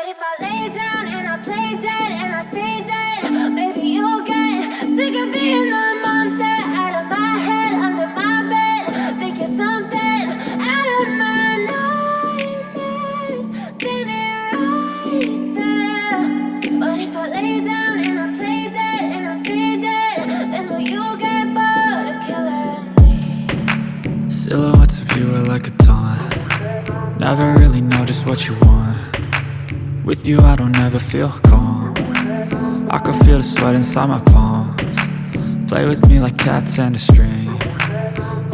if I lay down and I play dead and I stay dead, maybe you'll get sick of being the monster out of my head, under my bed. Think you're something out of my nightmares, standing right there. But if I lay down and I play dead and I stay dead, then will you get bored of killing me? Silhouettes of you are like a taunt. Never really know just what you want. With you I don't ever feel calm. I can feel the sweat inside my palms. Play with me like cats and a string.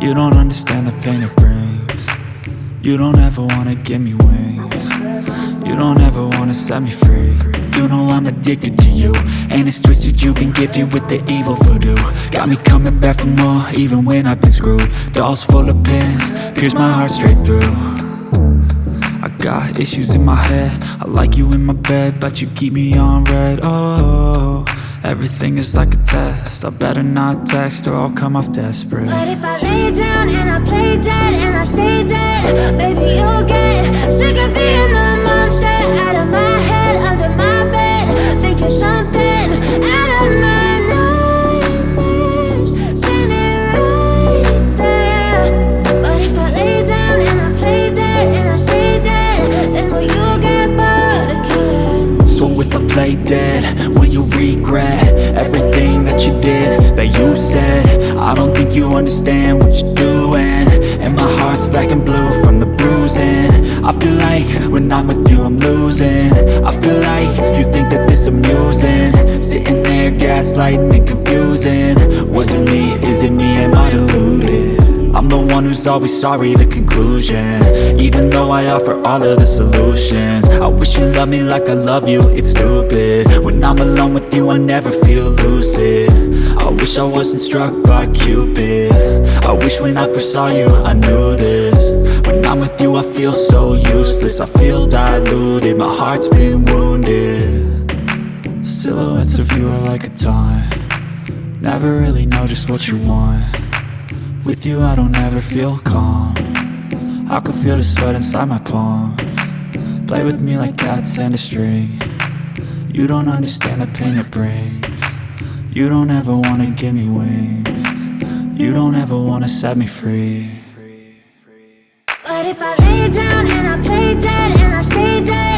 You don't understand the pain it brings. You don't ever wanna give me wings. You don't ever wanna set me free. You know I'm addicted to you, and it's twisted, you've been gifted with the evil voodoo. Got me coming back for more, even when I've been screwed. Dolls full of pins, pierce my heart straight through. I got issues in my head, I like you in my bed, but you keep me on red. Oh, everything is like a test, I better not text or I'll come off desperate. But if I lay down and I play dead and I stay dead, baby you'll get sick of being the monster out of my head, under my bed. Think you're something out of my nightmares, standing right there. But if I lay down and I play dead and I stay dead, then will you get bored of killing me? So if I play dead, will you regret everything that you did, that you said? I don't think you understand what you're doing, and my heart's black and blue from the bruising. I feel like when I'm with you I'm losing. I feel like you think that this amusing, sitting there gaslighting and confusing. Was it me? Is it me? Am I deluded? I'm the one who's always sorry, the conclusion, even though I offer all of the solutions. I wish you loved me like I love you, it's stupid. When I'm alone with you I never feel lucid. I wish I wasn't struck by Cupid. I wish when I first saw you I knew this. When I'm with you I feel so useless, I feel diluted, my heart's been wounded. Silhouettes of you are like a taunt. Never really know just what you want. With you I don't ever feel calm. I can feel the sweat inside my palms. Play with me like cats and a string. You don't understand the pain it brings. You don't ever wanna give me wings. You don't ever wanna set me free. But if I lay down and I play dead and I stay dead,